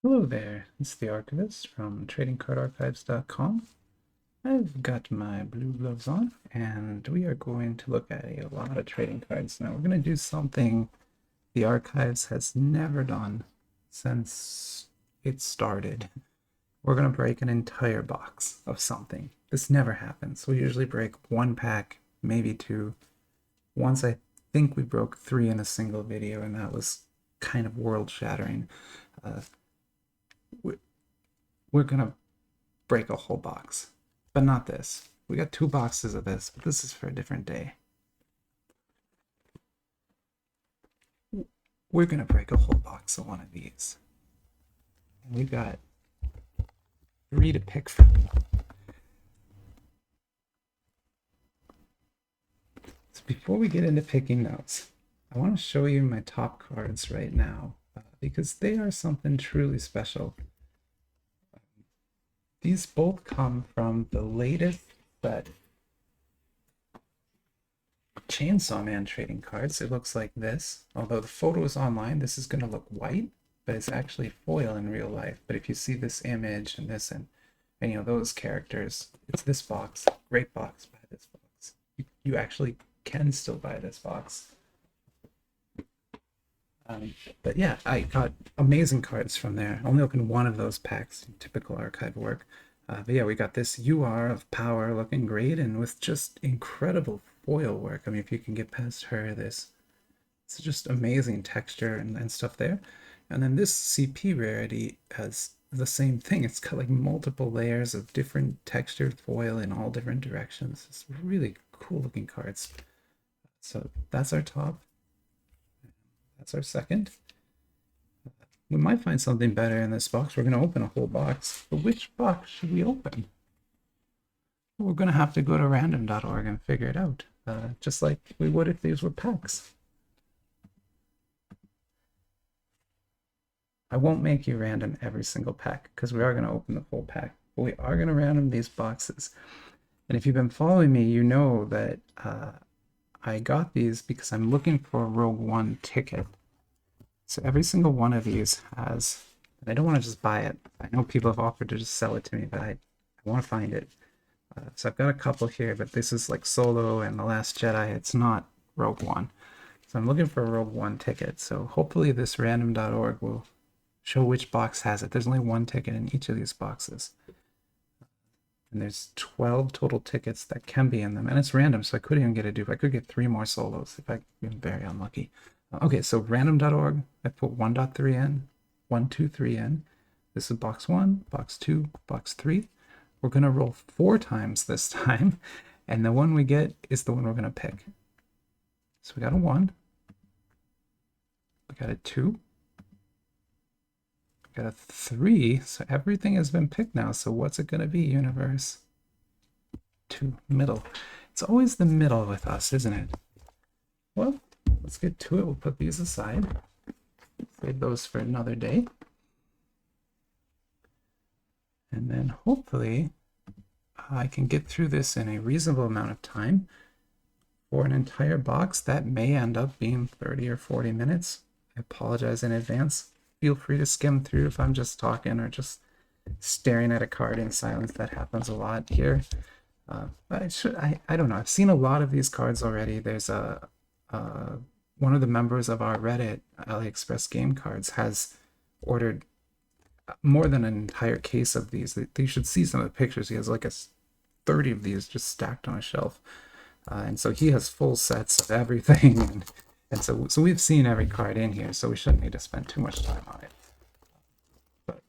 Hello there, it's the Archivist from tradingcardarchives.com. I've got my blue gloves on, and we are going to look at a lot of trading cards. Now, we're going to do something the Archives has never done since it started. We're going to break an entire box of something. This never happens. We usually break one pack, maybe two. Once I think we broke three in a single video, and that was kind of world-shattering. Uh, we're gonna break a whole box, but not this. We got two boxes of this, but this is for a different day. We're gonna break a whole box of one of these. And we got three to pick from. So before we get into picking those, I want to show you my top cards right now because they are something truly special. These both come from the latest set Chainsaw Man trading cards. It looks like this. Although the photo is online, this is going to look white, but it's actually foil in real life. But if you see this image and this and you know those characters, it's this box. Great box. Buy this box. You actually can still buy this box. But yeah, I got amazing cards from there. Only opened one of those packs, typical archive work. But yeah, we got this UR of Power looking great and with just incredible foil work. I mean, if you can get past her, it's just amazing texture and stuff there. And then this CP rarity has the same thing. It's got like multiple layers of different textured foil in all different directions. It's really cool looking cards. So that's our top. That's our second. We might find something better in this box. We're going to open a whole box. But which box should we open? We're going to have to go to random.org and figure it out. Just like we would if these were packs. I won't make you random every single pack because we are going to open the full pack. But we are going to random these boxes. And if you've been following me, you know that I got these because I'm looking for a Rogue One ticket. So every single one of these has, and I don't want to just buy it. I know people have offered to just sell it to me, but I want to find it. So I've got a couple here, but this is like Solo and The Last Jedi. It's not Rogue One. So I'm looking for a Rogue One ticket. So hopefully this random.org will show which box has it. There's only one ticket in each of these boxes. And there's 12 total tickets that can be in them. And it's random, so I could even get a dupe. I could get 3 more solos if I'm very unlucky. Okay, so random.org, I put 1.3 in, 1, 2, 3 in. This is box 1, box 2, box 3. We're going to roll 4 times this time, and the one we get is the one we're going to pick. So we got a 1, we got a 2, we got a 3, so everything has been picked now. So what's it going to be, universe? 2, middle. It's always the middle with us, isn't it? Well, let's get to it. We'll put these aside. Save those for another day. And then hopefully I can get through this in a reasonable amount of time. For an entire box, that may end up being 30 or 40 minutes. I apologize in advance. Feel free to skim through if I'm just talking or just staring at a card in silence. That happens a lot here. I don't know. I've seen a lot of these cards already. There's one of the members of our Reddit, AliExpress Game Cards, has ordered more than an entire case of these. You should see some of the pictures. He has like 30 of these just stacked on a shelf. And so he has full sets of everything. And so we've seen every card in here, so we shouldn't need to spend too much time on it. But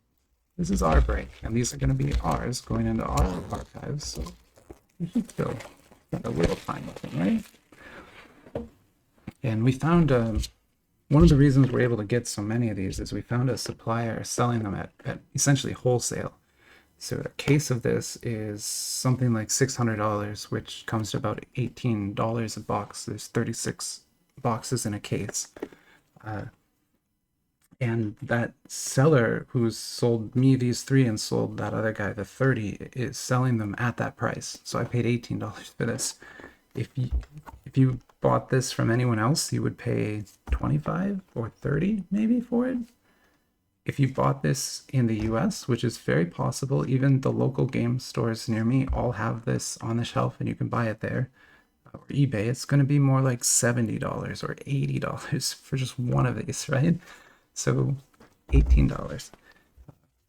this is our break, and these are going to be ours going into our archives. So we should still spend a little time with them, right? And we found one of the reasons we're able to get so many of these is we found a supplier selling them at essentially wholesale. So a case of this is something like $600, which comes to about $18 a box. There's 36 boxes in a case. And that seller who's sold me these 3 and sold that other guy the 30 is selling them at that price. So I paid $18 for this. If you bought this from anyone else, you would pay 25 or 30 maybe for it. if you bought this in the US, which is very possible, even the local game stores near me all have this on the shelf and you can buy it there, or eBay, it's going to be more like $70 or $80 for just one of these, right? So $18. So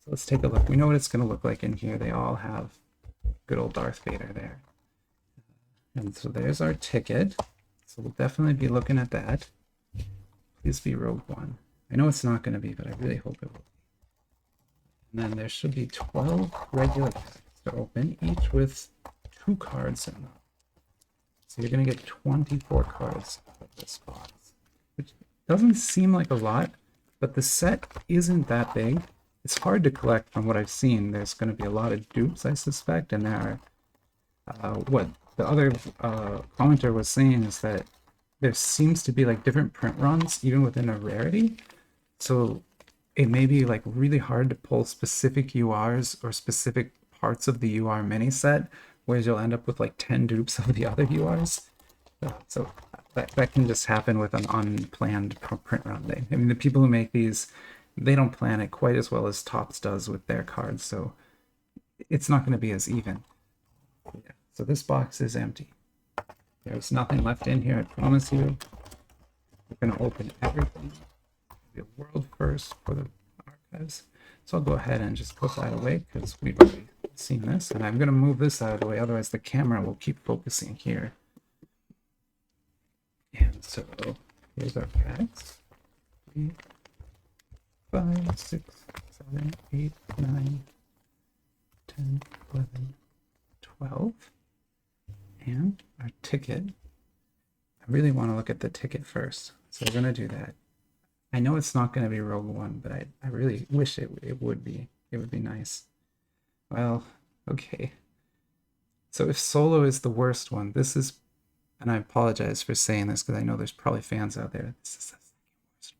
let's take a look. We know what it's going to look like in here. They all have good old Darth Vader there. And so there's our ticket. So we'll definitely be looking at that. Please be Rogue One. I know it's not going to be, but I really hope it will be. And then there should be 12 regular packs to open, each with 2 cards in them. So you're going to get 24 cards out of this box, which doesn't seem like a lot, but the set isn't that big. It's hard to collect from what I've seen. There's going to be a lot of dupes, I suspect, and there are, what the other commenter was saying is that there seems to be like different print runs, even within a rarity. So it may be like really hard to pull specific URs or specific parts of the UR mini set, whereas you'll end up with like 10 dupes of the other URs. So that can just happen with an unplanned print run day. I mean, the people who make these, they don't plan it quite as well as Topps does with their cards, so it's not going to be as even. Yeah. So this box is empty. There's nothing left in here, I promise you. We're going to open everything. It'll be a world first for the archives. So I'll go ahead and just put that away because we've already seen this. And I'm going to move this out of the way, otherwise the camera will keep focusing here. And so here's our packs. 3, 5, 6, 7, 8, 9, 10, 11, 12. And our ticket. I really want to look at the ticket first, so we're going to do that. I know it's not going to be Rogue One, but I really wish it would be. It would be nice. Well, okay. So if Solo is the worst one, this is, and I apologize for saying this because I know there's probably fans out there. This is the second worst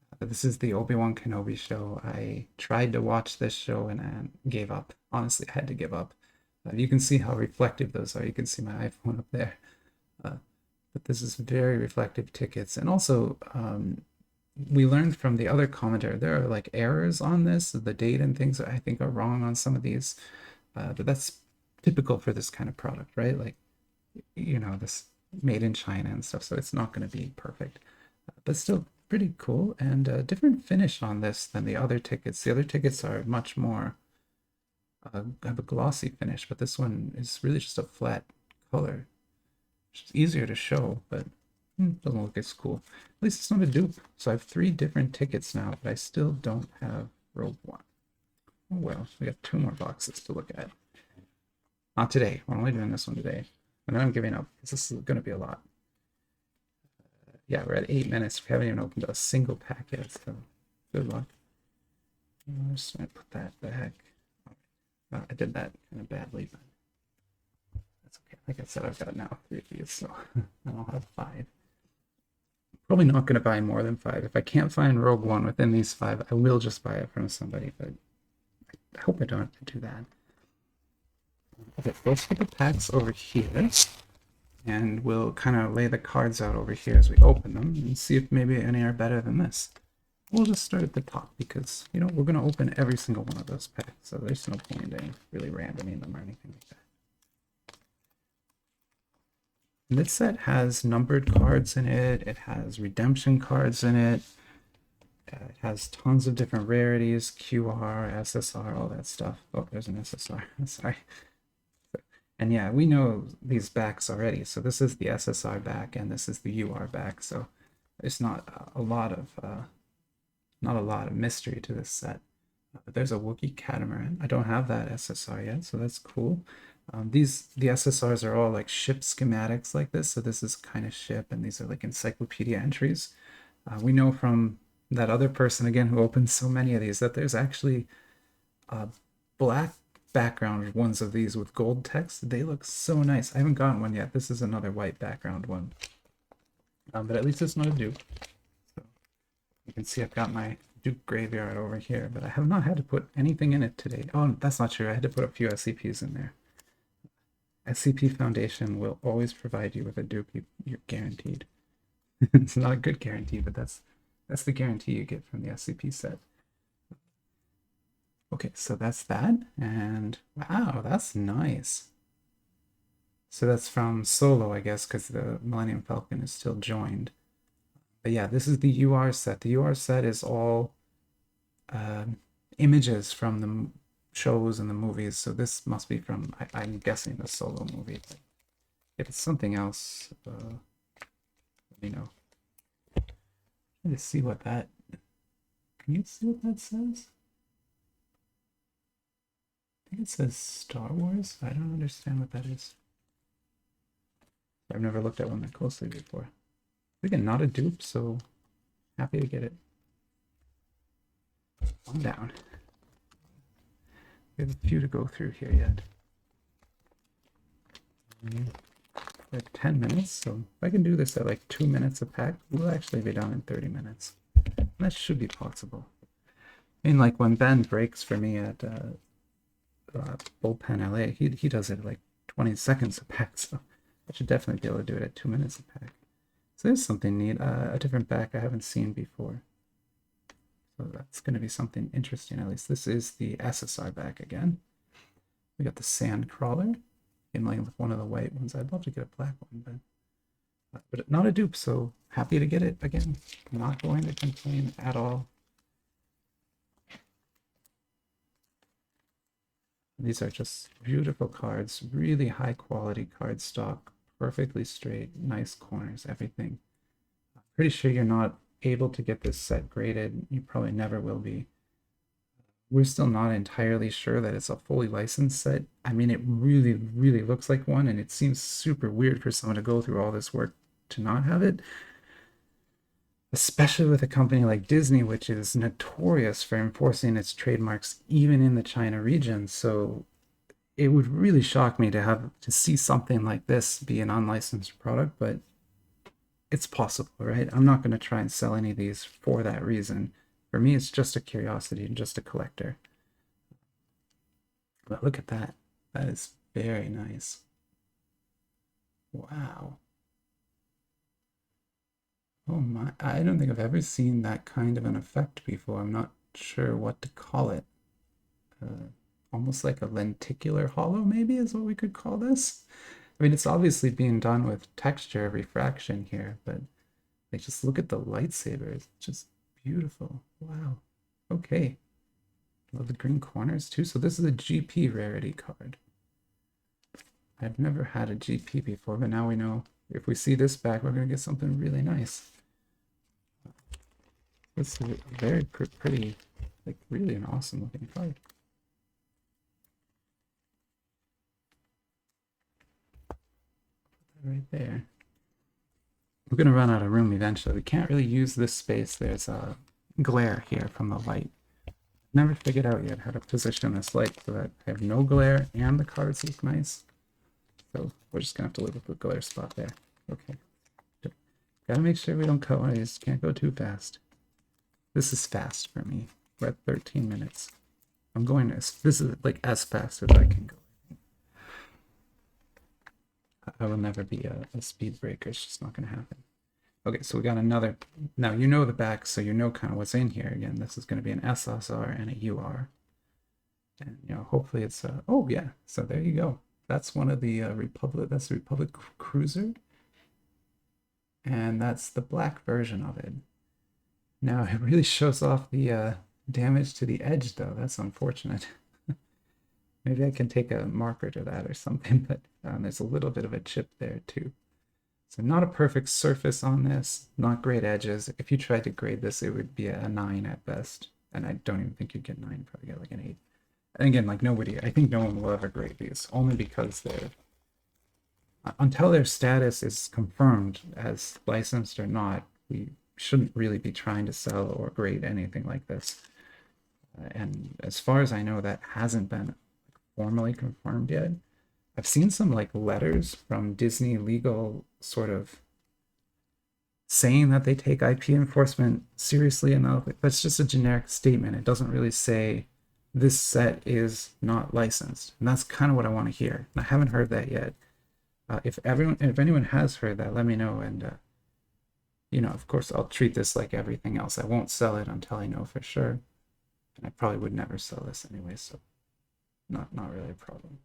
one. But this is the Obi-Wan Kenobi show. I tried to watch this show and gave up. Honestly, I had to give up. You can see how reflective those are. You can see my iPhone up there. But this is very reflective tickets. And also, we learned from the other commenter, there are like errors on this. The date and things I think are wrong on some of these. But that's typical for this kind of product, right? Like, you know, this made in China and stuff. So it's not going to be perfect. But still pretty cool. And a different finish on this than the other tickets. The other tickets are much more... have a glossy finish, but this one is really just a flat color, which is easier to show, but doesn't look as cool. At least it's not a dupe. So I have 3 different tickets now, but I still don't have Rogue One. Oh well, we got 2 more boxes to look at. Not today. We're only doing this one today, and then I'm giving up because this is going to be a lot. Yeah, we're at 8 minutes. We haven't even opened a single pack yet, so good luck. I'm just going to put that back. I did that kind of badly, but that's okay. Like I said, I've got now 3 of these, so I'll have 5. Probably not going to buy more than 5. If I can't find Rogue One within these 5, I will just buy it from somebody, but I hope I don't have to do that. Okay, let's put the packs over here, and we'll kind of lay the cards out over here as we open them and see if maybe any are better than this. We'll just start at the top because, you know, we're going to open every single one of those packs, so there's no point in really randoming them or anything like that. And this set has numbered cards in it, it has redemption cards in it, it has tons of different rarities, QR, SSR, all that stuff. Oh, there's an SSR, sorry. And yeah, we know these backs already, so this is the SSR back and this is the UR back, so there's not a lot of mystery to this set. But there's a Wookiee catamaran. I don't have that SSR yet, so that's cool. The SSRs are all like ship schematics like this, so this is kind of ship, and these are like encyclopedia entries. We know from that other person again who opened so many of these that there's actually black background ones of these with gold text. They look so nice. I haven't gotten one yet. This is another white background one, but at least it's not a dupe. You can see I've got my Duke graveyard over here, but I have not had to put anything in it today. Oh, that's not true. I had to put a few SCPs in there. SCP Foundation will always provide you with a dupe. You're guaranteed. It's not a good guarantee, but that's the guarantee you get from the SCP set. Okay, so that's that. And wow, that's nice. So that's from Solo, I guess, because the Millennium Falcon is still joined. But yeah, this is the UR set. The UR set is all images from the shows and the movies. So this must be from, I'm guessing, the Solo movie. But if it's something else, let me know. Let's see what that. Can you see what that says? I think it says Star Wars. I don't understand what that is. I've never looked at one that closely before. Again, not a dupe, so happy to get it. One down. We have a few to go through here yet. We have 10 minutes, so if I can do this at like 2 minutes a pack, we'll actually be done in 30 minutes. That should be possible. I mean, like when Ben breaks for me at Bullpen LA, he does it like 20 seconds a pack, so I should definitely be able to do it at 2 minutes a pack. So there's something neat, a different back I haven't seen before. So that's going to be something interesting, at least. This is the SSR back again. We got the Sand Crawler in like one of the white ones. I'd love to get a black one, but not a dupe, so happy to get it again. I'm not going to complain at all. These are just beautiful cards, really high quality card stock, perfectly straight, nice corners, everything. I'm pretty sure you're not able to get this set graded. You probably never will be. We're still not entirely sure that it's a fully licensed set. I mean, it really, really looks like one, and it seems super weird for someone to go through all this work to not have it. Especially with a company like Disney, which is notorious for enforcing its trademarks even in the China region. So it would really shock me to see something like this be an unlicensed product, but it's possible, right? I'm not going to try and sell any of these for that reason. For me, it's just a curiosity and just a collector. But look at that. That is very nice. Wow. Oh my, I don't think I've ever seen that kind of an effect before. I'm not sure what to call it. Almost like a lenticular hollow, maybe, is what we could call this. I mean, it's obviously being done with texture refraction here, but like, just look at the lightsaber. It's just beautiful. Wow. Okay. Love the green corners too. So this is a GP rarity card. I've never had a GP before, but now we know if we see this back, we're going to get something really nice. This is a very pretty, like really an awesome looking card. Right there. We're going to run out of room eventually. We can't really use this space. There's a glare here from the light. Never figured out yet how to position this light so that I have no glare and the cards look nice. So we're just going to have to live with the glare spot there. Okay. Gotta make sure we don't cut one of these. Can't go too fast. This is fast for me. We're at 13 minutes. I'm going this is like as fast as I can go. I will never be a speed breaker. It's just not going to happen. Okay, so we got another. Now you know the back, so you know kind of what's in here. Again, this is going to be an SSR and a UR. And, you know, hopefully it's oh yeah, so there you go. That's one of the Republic, that's the Republic Cruiser. And that's the black version of it. Now it really shows off the damage to the edge though. That's unfortunate. Maybe I can take a marker to that or something, but there's a little bit of a chip there too. So not a perfect surface on this, not great edges. If you tried to grade this, it would be a 9 at best. And I don't even think you'd get 9, probably get like an 8. And again, like nobody, I think no one will ever grade these, only because they're, until their status is confirmed as licensed or not, we shouldn't really be trying to sell or grade anything like this. And as far as I know, that hasn't been formally confirmed yet. I've seen some like letters from Disney legal sort of saying that they take IP enforcement seriously enough. That's just a generic statement. It doesn't really say this set is not licensed. And that's kind of what I want to hear. And I haven't heard that yet. If anyone has heard that, let me know. And you know, of course, I'll treat this like everything else. I won't sell it until I know for sure. And I probably would never sell this anyway, so not really a problem.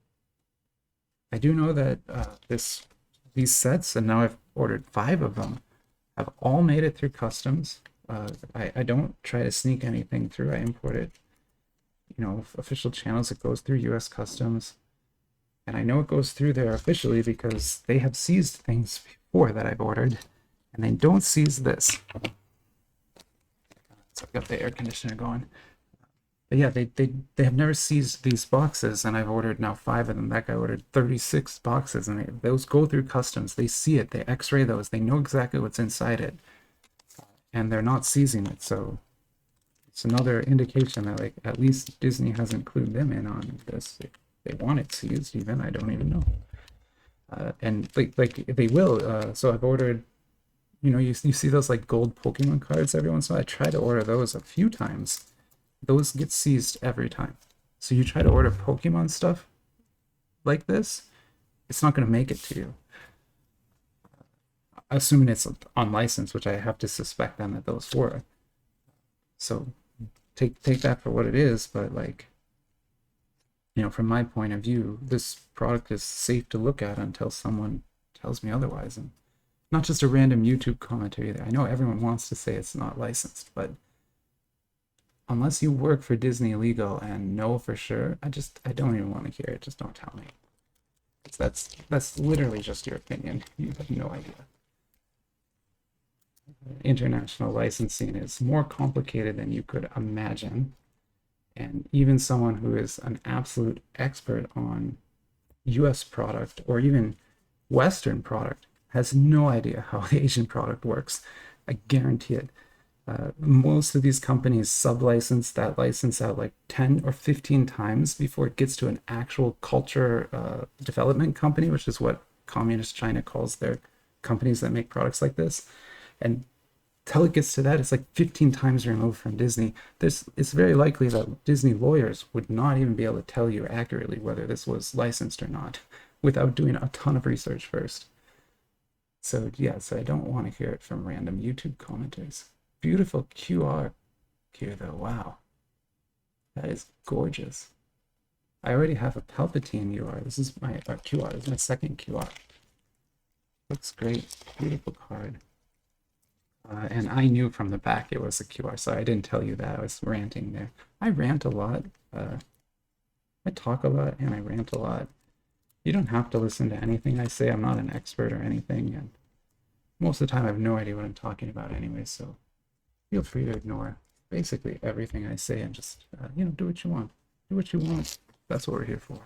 I do know that these sets, and now I've ordered 5 of them, have all made it through customs. I don't try to sneak anything through. I import it, you know, official channels. It goes through U.S. Customs. And I know it goes through there officially because they have seized things before that I've ordered, and they don't seize this. So I've got the air conditioner going. But yeah, they have never seized these boxes, and I've ordered now 5 of them. That guy ordered 36 boxes, and those go through customs. They see it, they x-ray those, they know exactly what's inside it, and they're not seizing it. So it's another indication that, like, at least Disney hasn't clued them in on this. They want it seized, even. I don't even know. And like they will. So I've ordered, you know, you see those like gold Pokemon cards every once in a while. I try to order those a few times. Those get seized every time. So you try to order Pokemon stuff like this, it's not going to make it to you. Assuming it's unlicensed, which I have to suspect then that those were. So take that for what it is, but like, you know, from my point of view, this product is safe to look at until someone tells me otherwise. And not just a random YouTube commentary there. I know everyone wants to say it's not licensed, but unless you work for Disney Legal and know for sure, I don't even want to hear it. Just don't tell me. That's literally just your opinion. You have no idea. International licensing is more complicated than you could imagine. And even someone who is an absolute expert on US product or even Western product has no idea how the Asian product works. I guarantee it. Most of these companies sub-license that license out like 10 or 15 times before it gets to an actual culture development company, which is what Communist China calls their companies that make products like this. And till it gets to that, it's like 15 times removed from Disney. It's very likely that Disney lawyers would not even be able to tell you accurately whether this was licensed or not without doing a ton of research first. So yeah, so I don't want to hear it from random YouTube commenters. Beautiful QR here though, wow. That is gorgeous. I already have a Palpatine QR. This is my QR, this is my second QR. Looks great, beautiful card. And I knew from the back it was a QR, so I didn't tell you that. I was ranting there. I rant a lot. I talk a lot and I rant a lot. You don't have to listen to anything I say. I'm not an expert or anything, and most of the time I have no idea what I'm talking about anyway, so feel free to ignore basically everything I say and just, you know, do what you want. Do what you want. That's what we're here for.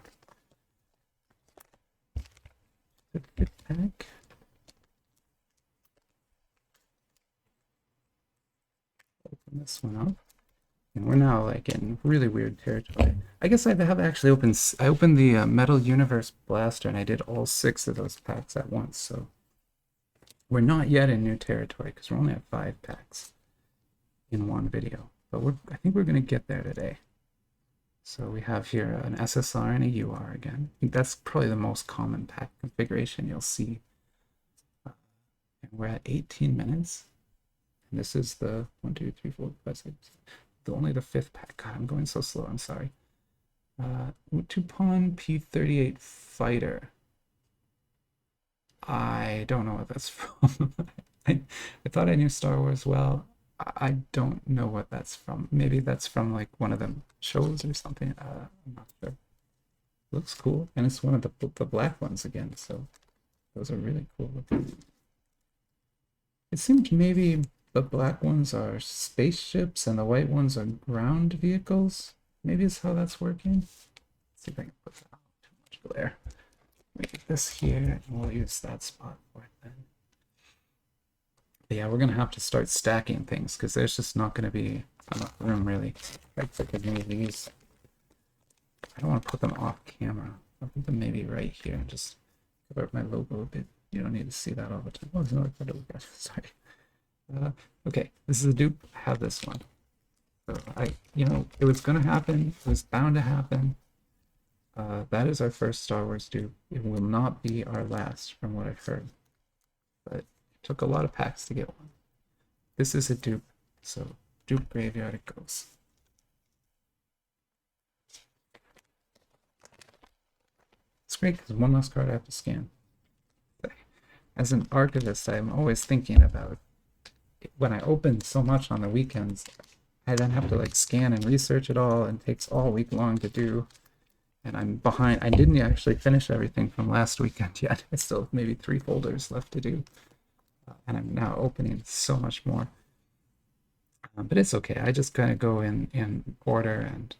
Good pack. Open this one up. And we're now like in really weird territory. I guess I have actually opened, I opened the Metal Universe Blaster and I did all 6 of those packs at once, so we're not yet in new territory because we're only at 5 packs in one video, but I think we're going to get there today. So we have here an SSR and a UR again. I think that's probably the most common pack configuration you'll see. And we're at 18 minutes. And this is the 1, 2, 3, 4, 5, 6. Only the 5th pack. God, I'm going so slow. I'm sorry. Tupon P38 Fighter. I don't know what that's from. I thought I knew Star Wars well. I don't know what that's from. Maybe that's from like one of the shows or something. I'm not sure. Looks cool, and it's one of the black ones again. So those are really cool looking. It seems maybe the black ones are spaceships and the white ones are ground vehicles. Maybe it's how that's working. Let's see if I can put that out. Too much glare. Make this here, and we'll use that spot for it then. But yeah, we're gonna have to start stacking things because there's just not gonna be enough room really. I could move these. I don't want to put them off camera. I'll put them maybe right here and just cover up my logo a bit. You don't need to see that all the time. Oh, there's another photo. Sorry. Okay, this is a dupe. I have this one. So you know, it was gonna happen. It was bound to happen. That is our first Star Wars dupe. It will not be our last, from what I've heard. But it took a lot of packs to get one. This is a dupe, so dupe graveyard it goes. great because one less card I have to scan. As an archivist, I'm always thinking about when I open so much on the weekends, I then have to like scan and research it all, and it takes all week long to do. And I'm behind. I didn't actually finish everything from last weekend yet. I still have maybe 3 folders left to do. And I'm now opening so much more. But it's okay. I just kind of go in order, and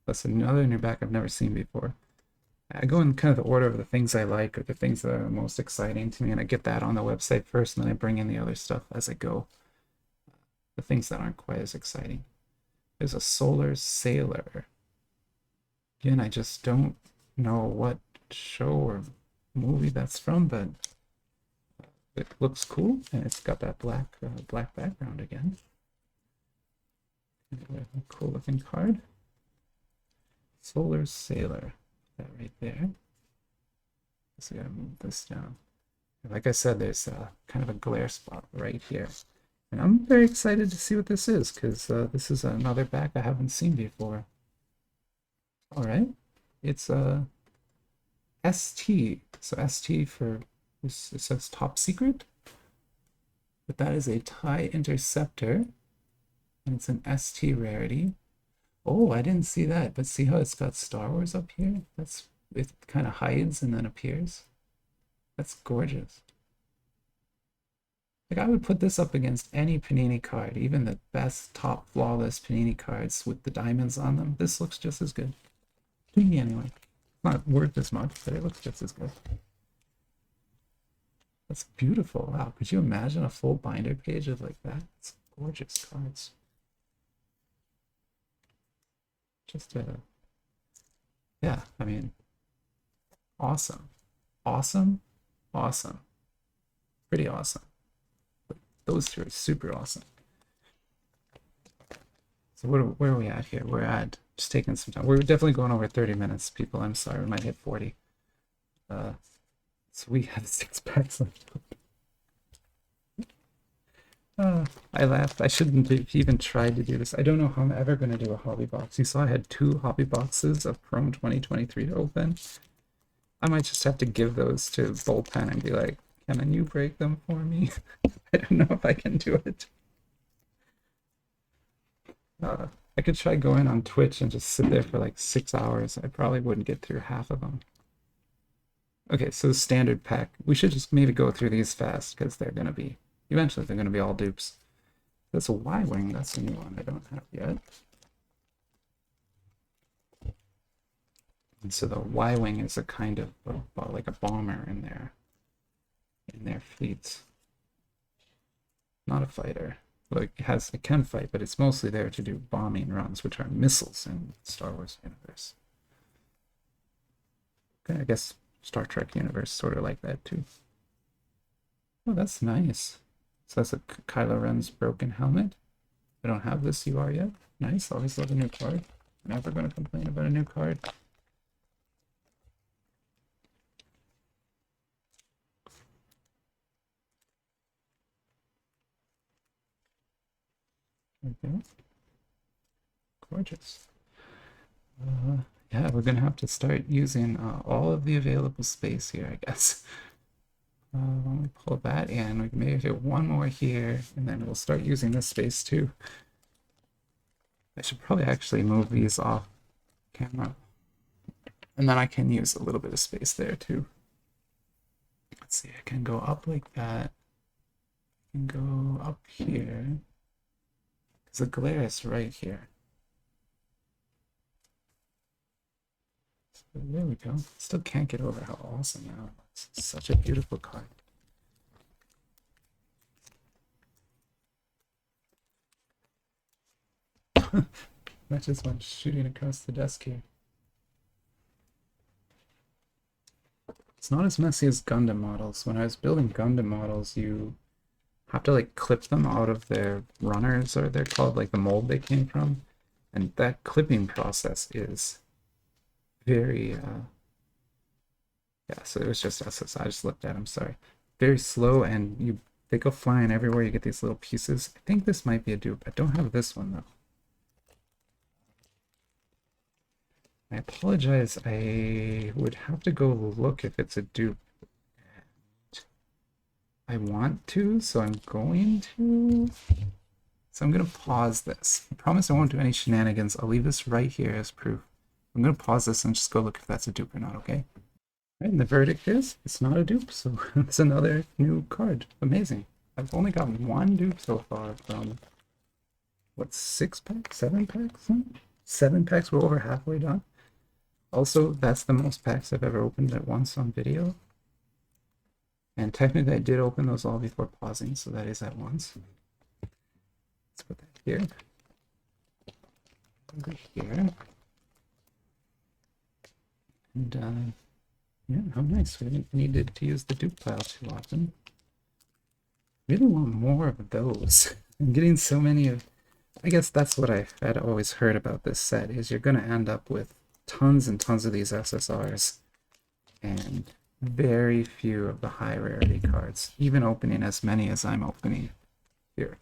that's another new back I've never seen before. I go in kind of the order of the things I like, or the things that are most exciting to me, and I get that on the website first, and then I bring in the other stuff as I go. The things that aren't quite as exciting. There's a Solar Sailor. Again, I just don't know what show or movie that's from, but it looks cool, and it's got that black background again. A cool looking card. Solar Sailor. That right there. So I gotta move this down. Like I said, there's kind of a glare spot right here. And I'm very excited to see what this is, because this is another back I haven't seen before. Alright. It's ST. So ST for, it says top secret. But that is a Tie Interceptor. And it's an ST rarity. Oh, I didn't see that, but see how it's got Star Wars up here? It kind of hides and then appears. That's gorgeous. Like, I would put this up against any Panini card, even the best top flawless Panini cards with the diamonds on them. This looks just as good. To me anyway. It's not worth as much, but it looks just as good. That's beautiful. Wow, could you imagine a full binder page of like that? It's gorgeous cards. Just yeah, I mean, awesome, awesome, awesome, pretty awesome. But those two are super awesome. So where are we at here? We're at, just taking some time. We're definitely going over 30 minutes, people. I'm sorry, we might hit 40. So we have 6 packs left. I laughed. I shouldn't have even tried to do this. I don't know how I'm ever going to do a hobby box. You saw I had 2 hobby boxes of Chrome 2023 to open. I might just have to give those to Bullpen and be like, can you break them for me? I don't know if I can do it. I could try going on Twitch and just sit there for like 6 hours. I probably wouldn't get through half of them. Okay, so the standard pack. We should just maybe go through these fast, because they're going to be... Eventually, they're going to be all dupes. That's a Y-Wing. That's a new one I don't have yet. And so the Y-Wing is a kind of like a bomber in their fleets. Not a fighter. Like it can fight, but it's mostly there to do bombing runs, which are missiles in Star Wars universe. Okay, I guess Star Trek universe sort of like that too. Oh, that's nice. So that's a Kylo Ren's broken helmet. I don't have this UR yet. Nice, always love a new card. Never going to complain about a new card. Okay. Gorgeous. Yeah, we're going to have to start using all of the available space here, I guess. Let me pull that in. We can maybe do one more here, and then we'll start using this space too. I should probably actually move these off camera. And then I can use a little bit of space there too. Let's see, I can go up like that. I can go up here. Because the glare is right here. So there we go. Still can't get over how awesome that looks. It's such a beautiful card. That just went shooting across the desk here. It's not as messy as Gundam models. When I was building Gundam models, you have to like clip them out of their runners, or they're called like the mold they came from. And that clipping process is very, yeah, so it was just us. I just looked at them, sorry. Very slow, and they go flying everywhere. You get these little pieces. I think this might be a dupe. I don't have this one though. I apologize. I would have to go look if it's a dupe. I want to, so I'm going to. So I'm going to pause this. I promise I won't do any shenanigans. I'll leave this right here as proof. I'm going to pause this and just go look if that's a dupe or not, okay? Right, and the verdict is it's not a dupe, so it's another new card. Amazing. I've only got one dupe so far from, what, 6 packs? 7 packs? 7 packs, we're over halfway done. Also, that's the most packs I've ever opened at once on video. And technically I did open those all before pausing, so that is at once. Let's put that here. Over here. And yeah, how nice. We didn't need to use the dupe pile too often. Really want more of those. I'm getting so many of... I guess that's what I had always heard about this set, is you're going to end up with tons and tons of these SSRs. And very few of the high rarity cards, even opening as many as I'm opening here.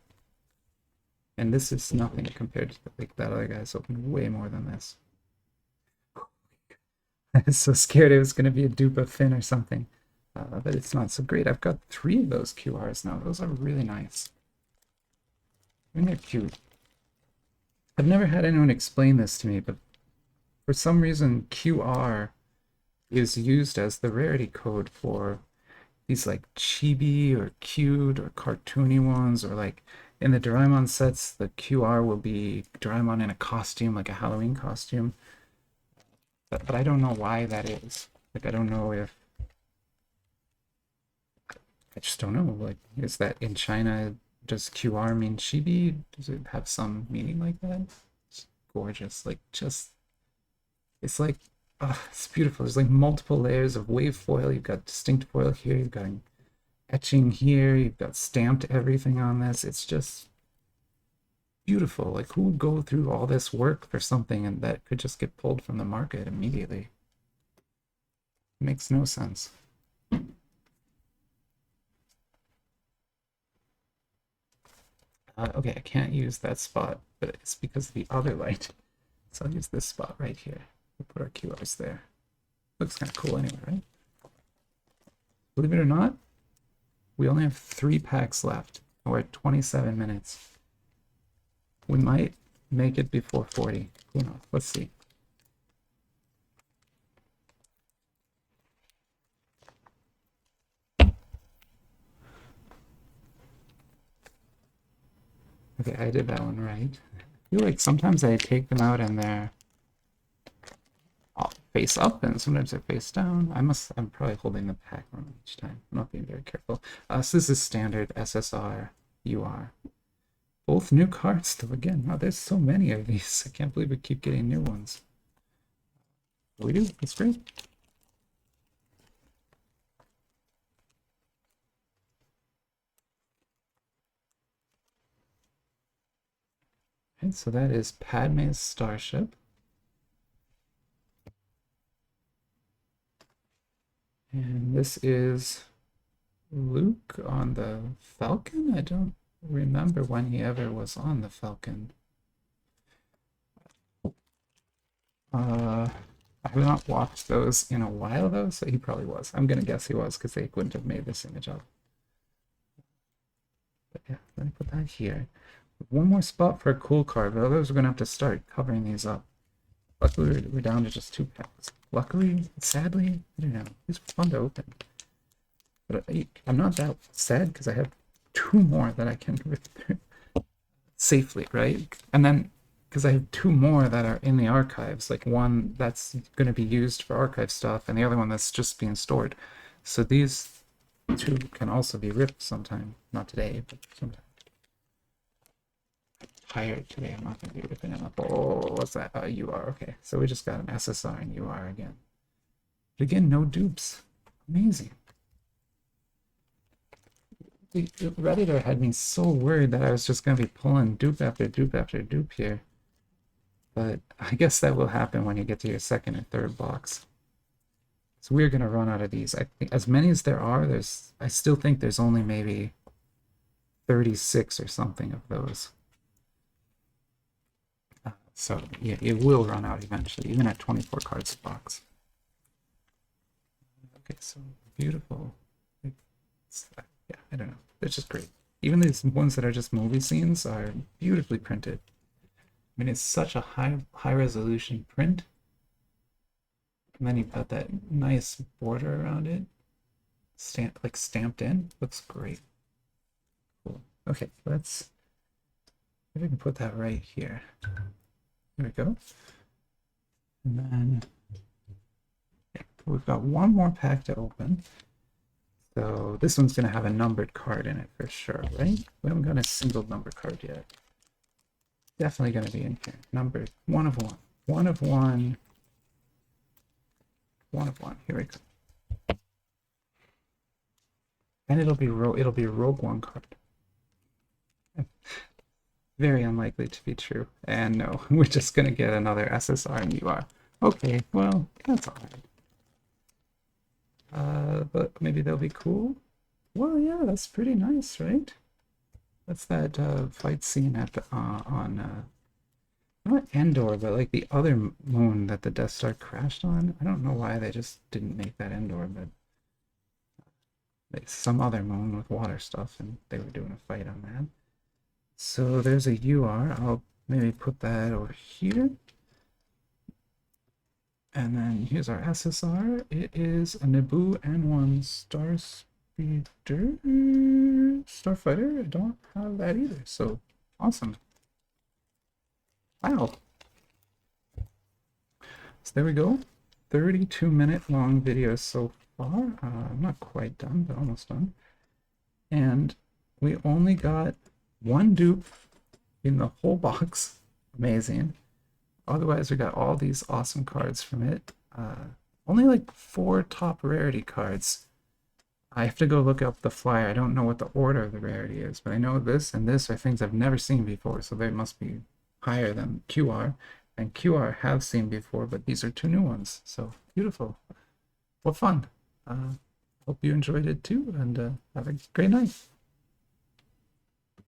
And this is nothing compared to like that other guy's opened way more than this. I was so scared it was going to be a dupe of Finn or something, but it's not so great. I've got 3 of those QRs now. Those are really nice. I mean, they're cute. I've never had anyone explain this to me, but for some reason QR is used as the rarity code for these like chibi or cute or cartoony ones, or like in the Doraemon sets, the QR will be Doraemon in a costume, like a Halloween costume. But I don't know why that is. Like, I don't know if... I just don't know. Like, is that in China, does QR mean chibi? Does it have some meaning like that? It's gorgeous. Like, just... It's like... Oh, it's beautiful. There's like multiple layers of wave foil. You've got distinct foil here. You've got etching here. You've got stamped everything on this. It's just beautiful. Like, who would go through all this work for something and that could just get pulled from the market immediately? It makes no sense. Okay, I can't use that spot, but it's because of the other light. So I'll use this spot right here. We'll put our QRs there. Looks kind of cool anyway, right? Believe it or not, we only have 3 packs left. We're at 27 minutes. We might make it before 40. Who knows? Let's see. Okay, I did that one right. I feel like sometimes I take them out and they're all face up, and sometimes they're face down. I'm probably holding the pack wrong each time. I'm not being very careful. So this is standard SSR UR. Both new cards, though. Again, wow, there's so many of these. I can't believe we keep getting new ones. We do. That's great. And so that is Padme's starship. And this is Luke on the Falcon? I don't remember when he ever was on the Falcon. I have not watched those in a while though, so he probably was. I'm gonna guess he was, because they wouldn't have made this image up. But yeah, let me put that here. One more spot for a cool card, but otherwise we're gonna have to start covering these up. Luckily we're down to just 2 packs. Luckily, sadly, I don't know. These were fun to open. But I'm not that sad because I have 2 more that I can rip through safely, right? And then, because I have 2 more that are in the archives, like one that's going to be used for archive stuff and the other one that's just being stored. So these 2 can also be ripped sometime. Not today, but sometime. I'm tired today. I'm not going to be ripping them up. Oh, what's that? UR. Okay, so we just got an SSR and UR again. But again, no dupes. Amazing. The Redditor had me so worried that I was just going to be pulling dupe after dupe after dupe here. But I guess that will happen when you get to your 2nd or 3rd box. So we're going to run out of these. I think as many as there are, I still think there's only maybe 36 or something of those. So yeah, it will run out eventually, even at 24 cards a box. Okay, so beautiful. Yeah, I don't know. They're just great. Even these ones that are just movie scenes are beautifully printed. I mean, it's such a high resolution print. And then you've got that nice border around it, stamped in. Looks great. Cool. Okay, let's maybe we can put that right here. There we go. And then yeah, we've got one more pack to open. So this one's going to have a numbered card in it for sure, right? We haven't got a single numbered card yet. Definitely going to be in here. Numbered. One of one. One of one. One of one. Here we go. And it'll be a Rogue One card. Very unlikely to be true. And no, we're just going to get another SSR and UR. Okay, well, that's alright. But maybe they'll be cool. Well, yeah, that's pretty nice, right? That's that fight scene at the, on not Endor, but like the other moon that the Death Star crashed on. I don't know why they just didn't make that Endor, but some other moon with water stuff, and they were doing a fight on that. So there's a UR. I'll maybe put that over here. And then here's our SSR. It is a Naboo N1 Starfighter. I don't have that either. So awesome. Wow. So there we go. 32-minute long video so far. I'm not quite done, but almost done. And we only got one dupe in the whole box. Amazing. Otherwise, we got all these awesome cards from it. Only like 4 top rarity cards. I have to go look up the flyer. I don't know what the order of the rarity is, but I know this and this are things I've never seen before, so they must be higher than QR. And QR have seen before, but these are 2 new ones. So beautiful. What fun. Hope you enjoyed it too, and have a great night.